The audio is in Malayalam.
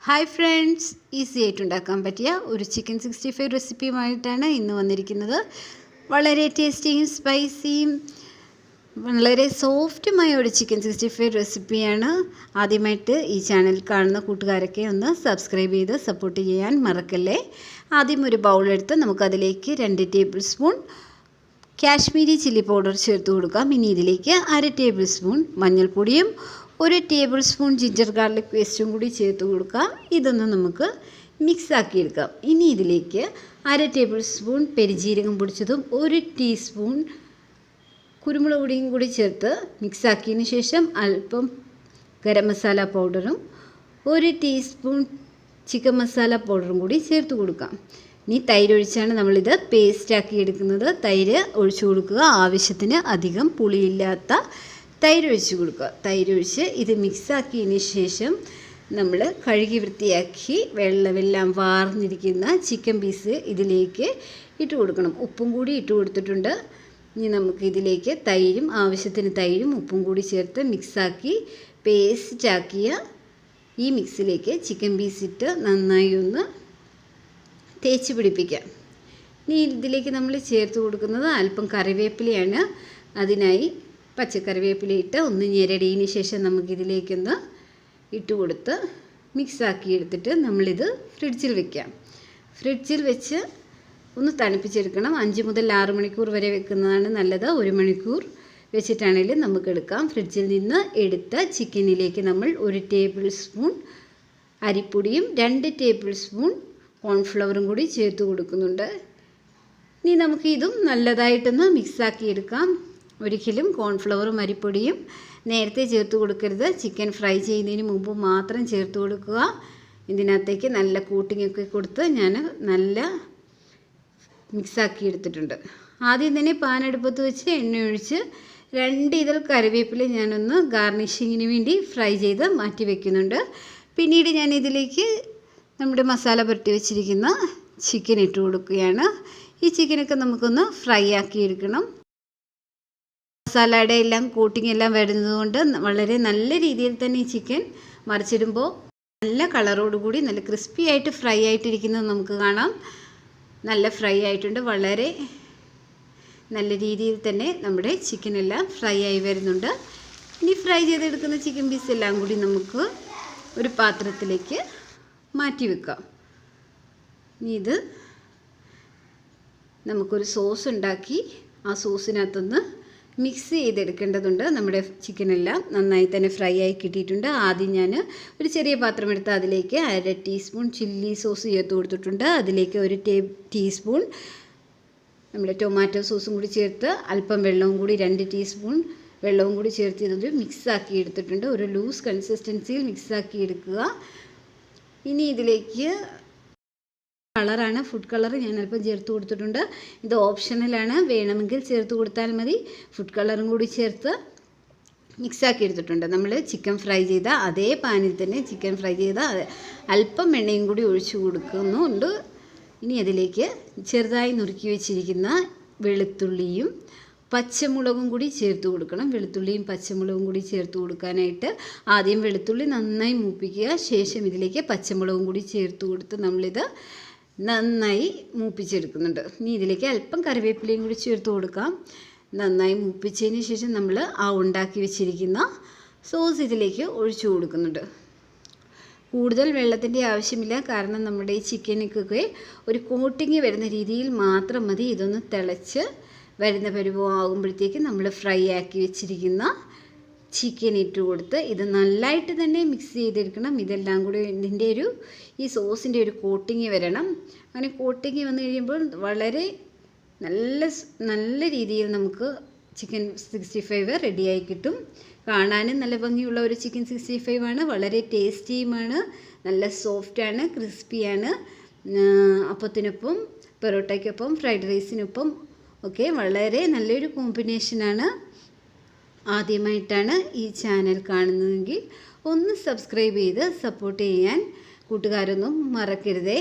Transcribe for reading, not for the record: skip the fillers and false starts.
ഹായ് ഫ്രണ്ട്സ്, ഈസി ആയിട്ട് ഉണ്ടാക്കാൻ പറ്റിയ ഒരു ചിക്കൻ 65 റെസിപ്പിയുമായിട്ടാണ് ഇന്ന് വന്നിരിക്കുന്നത്. വളരെ ടേസ്റ്റിയും സ്പൈസിയും വളരെ സോഫ്റ്റുമായ ഒരു ചിക്കൻ 65 റെസിപ്പിയാണ്. ആദ്യമായിട്ട് ഈ ചാനൽ കാണുന്ന കൂട്ടുകാരൊക്കെ ഒന്ന് സബ്സ്ക്രൈബ് ചെയ്ത് സപ്പോർട്ട് ചെയ്യാൻ മറക്കല്ലേ. ആദ്യം ഒരു ബൗളെടുത്ത് നമുക്കതിലേക്ക് 2 table spoon Kashmiri chilli powder ചേർത്ത് കൊടുക്കാം. ഇനി ഇതിലേക്ക് 1/2 ടേബിൾ സ്പൂൺ മഞ്ഞൾപ്പൊടിയും 1 ടേബിൾ സ്പൂൺ ജിഞ്ചർ ഗാർലിക് പേസ്റ്റും കൂടി ചേർത്ത് കൊടുക്കാം. ഇതൊന്ന് നമുക്ക് മിക്സാക്കിയെടുക്കാം. ഇനി ഇതിലേക്ക് 1/2 ടേബിൾ സ്പൂൺ പെരുംജീരകം പൊടിച്ചതും 1 ടീസ്പൂൺ കുരുമുളക് പൊടിയും കൂടി ചേർത്ത് മിക്സാക്കിയതിന് ശേഷം അല്പം ഗരം മസാല പൗഡറും 1 ടീസ്പൂൺ ചിക്കൻ മസാല പൗഡറും കൂടി ചേർത്ത് കൊടുക്കാം. ഇനി തൈര് ഒഴിച്ചാണ് നമ്മളിത് പേസ്റ്റാക്കി എടുക്കുന്നത്. തൈര് ഒഴിച്ചു കൊടുക്കുക. ആവശ്യത്തിന് അധികം പുളിയില്ലാത്ത തൈര് ഒഴിച്ച് കൊടുക്കുക. തൈര് ഒഴിച്ച് ഇത് മിക്സാക്കിയതിന് ശേഷം നമ്മൾ കഴുകി വൃത്തിയാക്കി വെള്ളമെല്ലാം വാർന്നിരിക്കുന്ന ചിക്കൻ പീസ് ഇതിലേക്ക് ഇട്ട് കൊടുക്കണം. ഉപ്പും കൂടി ഇട്ട് കൊടുത്തിട്ടുണ്ട്. ഇനി നമുക്ക് ഇതിലേക്ക് തൈരും ആവശ്യത്തിന് തൈരും ഉപ്പും കൂടി ചേർത്ത് മിക്സാക്കി പേസ്റ്റാക്കിയ ഈ മിക്സിലേക്ക് ചിക്കൻ പീസ് ഇട്ട് നന്നായി ഒന്ന് തേച്ച് പിടിപ്പിക്കാം. ഇനി ഇതിലേക്ക് നമ്മൾ ചേർത്ത് കൊടുക്കുന്നത് അല്പം കറിവേപ്പിലയാണ്. അതിനായി പച്ചക്കറിവേപ്പില ഇട്ട് ഒന്ന് ഞെരടിയതിന് ശേഷം നമുക്കിതിലേക്കൊന്ന് ഇട്ട് കൊടുത്ത് മിക്സാക്കി എടുത്തിട്ട് നമ്മളിത് ഫ്രിഡ്ജിൽ വെക്കാം. ഫ്രിഡ്ജിൽ വെച്ച് ഒന്ന് തണുപ്പിച്ചെടുക്കണം. 5 മുതൽ 6 മണിക്കൂർ വരെ വെക്കുന്നതാണ് നല്ലത്. 1 മണിക്കൂർ വെച്ചിട്ടാണെങ്കിലും നമുക്ക് എടുക്കാം. ഫ്രിഡ്ജിൽ നിന്ന് എടുത്ത ചിക്കനിലേക്ക് നമ്മൾ 1 ടേബിൾ സ്പൂൺ അരിപ്പൊടിയും 2 ടേബിൾ സ്പൂൺ കോൺഫ്ലവറും കൂടി ചേർത്ത് കൊടുക്കുന്നുണ്ട്. ഇനി നമുക്ക് ഇതും നല്ലതായിട്ടൊന്ന് മിക്സാക്കി എടുക്കാം. ഒരിക്കലും കോൺഫ്ലവറും അരിപ്പൊടിയും നേരത്തെ ചേർത്ത് കൊടുക്കരുത്. ചിക്കൻ ഫ്രൈ ചെയ്യുന്നതിന് മുമ്പ് മാത്രം ചേർത്ത് കൊടുക്കുക. ഇതിനകത്തേക്ക് നല്ല കോട്ടിങ്ങൊക്കെ കൊടുത്ത് ഞാൻ നല്ല മിക്സാക്കി എടുത്തിട്ടുണ്ട്. ആദ്യം തന്നെ പാൻ അടുപ്പത്ത് വെച്ച് എണ്ണ ഒഴിച്ച് 2 ഇതൾ കറിവേപ്പില ഞാനൊന്ന് ഗാർണിഷിങ്ങിന് വേണ്ടി ഫ്രൈ ചെയ്ത് മാറ്റി വയ്ക്കുന്നുണ്ട്. പിന്നീട് ഞാൻ ഇതിലേക്ക് നമ്മുടെ മസാല പുരട്ടി വെച്ചിരിക്കുന്ന ചിക്കൻ ഇട്ട് കൊടുക്കുകയാണ്. ഈ ചിക്കനൊക്കെ നമുക്കൊന്ന് ഫ്രൈ ആക്കി എടുക്കണം. മസാലയുടെ എല്ലാം കോട്ടിങ് എല്ലാം വരുന്നതുകൊണ്ട് വളരെ നല്ല രീതിയിൽ തന്നെ ഈ ചിക്കൻ മറിച്ചിടുമ്പോൾ നല്ല കളറോടുകൂടി നല്ല ക്രിസ്പി ആയിട്ട് ഫ്രൈ ആയിട്ടിരിക്കുന്നത് നമുക്ക് കാണാം. നല്ല ഫ്രൈ ആയിട്ടുണ്ട്. വളരെ നല്ല രീതിയിൽ തന്നെ നമ്മുടെ ചിക്കനെല്ലാം ഫ്രൈ ആയി വരുന്നുണ്ട്. ഇനി ഫ്രൈ ചെയ്തെടുക്കുന്ന ചിക്കൻ പീസ് എല്ലാം കൂടി നമുക്ക് ഒരു പാത്രത്തിലേക്ക് മാറ്റി വെക്കാം. ഇനി ഇത് നമുക്കൊരു സോസ് ഉണ്ടാക്കി ആ സോസിനകത്തൊന്ന് മിക്സ് ചെയ്തെടുക്കേണ്ടതുണ്ട്. നമ്മുടെ ചിക്കനെല്ലാം നന്നായി തന്നെ ഫ്രൈ ആയി കിട്ടിയിട്ടുണ്ട്. ആദ്യം ഞാൻ ഒരു ചെറിയ പാത്രം എടുത്ത് അതിലേക്ക് 1/2 ടീസ്പൂൺ ചില്ലി സോസ് ചേർത്ത് കൊടുത്തിട്ടുണ്ട്. അതിലേക്ക് 1 ടീസ്പൂൺ നമ്മുടെ ടൊമാറ്റോ സോസും കൂടി ചേർത്ത് അല്പം വെള്ളവും കൂടി 2 ടീസ്പൂൺ വെള്ളവും കൂടി ചേർത്ത് ഇതൊരു മിക്സാക്കി എടുത്തിട്ടുണ്ട്. ഒരു ലൂസ് കൺസിസ്റ്റൻസിയിൽ മിക്സാക്കി എടുക്കുക. ഇനി ഇതിലേക്ക് കളറാണ്, ഫുഡ് കളർ ഞാൻ അല്പം ചേർത്ത് കൊടുത്തിട്ടുണ്ട്. ഇത് ഓപ്ഷണലാണ്, വേണമെങ്കിൽ ചേർത്ത് കൊടുത്താൽ മതി. ഫുഡ് കളറും കൂടി ചേർത്ത് മിക്സാക്കി എടുത്തിട്ടുണ്ട്. നമ്മൾ ചിക്കൻ ഫ്രൈ ചെയ്ത അതേ പാനിൽ തന്നെ ചിക്കൻ ഫ്രൈ ചെയ്ത അല്പം എണ്ണയും കൂടി ഒഴിച്ചു കൊടുക്കുന്നുണ്ട്. ഇനി അതിലേക്ക് ചെറുതായി നുറുക്കി വെച്ചിരിക്കുന്ന വെളുത്തുള്ളിയും പച്ചമുളകും കൂടി ചേർത്ത് കൊടുക്കണം. വെളുത്തുള്ളിയും പച്ചമുളകും കൂടി ചേർത്ത് കൊടുക്കാനായിട്ട് ആദ്യം വെളുത്തുള്ളി നന്നായി മൂപ്പിക്കുക. ശേഷം ഇതിലേക്ക് പച്ചമുളകും കൂടി ചേർത്ത് കൊടുത്ത് നമ്മളിത് നന്നായി മൂപ്പിച്ചെടുക്കുന്നുണ്ട്. ഇനി ഇതിലേക്ക് അല്പം കറിവേപ്പിലയും കൂടി ചേർത്ത് കൊടുക്കാം. നന്നായി മൂപ്പിച്ചതിന് ശേഷം നമ്മൾ ആ ഉണ്ടാക്കി വെച്ചിരിക്കുന്ന സോസ് ഇതിലേക്ക് ഒഴിച്ചു കൊടുക്കുന്നുണ്ട്. കൂടുതൽ വെള്ളത്തിൻ്റെ ആവശ്യമില്ല. കാരണം നമ്മുടെ ഈ ചിക്കനൊക്കെ ഒരു കോട്ടിങ് വരുന്ന രീതിയിൽ മാത്രം മതി. ഇതൊന്ന് തിളച്ച് വരുന്ന പരുവമാകുമ്പോഴത്തേക്ക് നമ്മൾ ഫ്രൈ ആക്കി വെച്ചിരിക്കുന്ന ചിക്കൻ ഇട്ട് കൊടുത്ത് ഇത് നല്ലതായിട്ട് തന്നെ മിക്സ് ചെയ്തെടുക്കണം. ഇതെല്ലാം കൂടി ഇതിൻ്റെ ഈ സോസിൻ്റെ ഒരു കോട്ടിങ് വരണം. അങ്ങനെ കോട്ടിങ് വന്നു കഴിയുമ്പോൾ വളരെ നല്ല രീതിയിൽ നമുക്ക് ചിക്കൻ 65 റെഡിയായി കിട്ടും. കാണാനും നല്ല ഭംഗിയുള്ള ഒരു ചിക്കൻ 65 ആണ്. വളരെ ടേസ്റ്റിയുമാണ്. നല്ല സോഫ്റ്റാണ്, ക്രിസ്പിയാണ്. അപ്പത്തിനൊപ്പം, പൊറോട്ടയ്ക്കൊപ്പം, ഫ്രൈഡ് റൈസിനൊപ്പം ഒക്കെ വളരെ നല്ലൊരു കോമ്പിനേഷനാണ്. ആദ്യമായിട്ടാണ് ഈ ചാനൽ കാണുന്നതെങ്കിൽ ഒന്ന് സബ്സ്ക്രൈബ് ചെയ്ത് സപ്പോർട്ട് ചെയ്യാൻ കൂട്ടുകാരൊന്നും മറക്കരുതേ.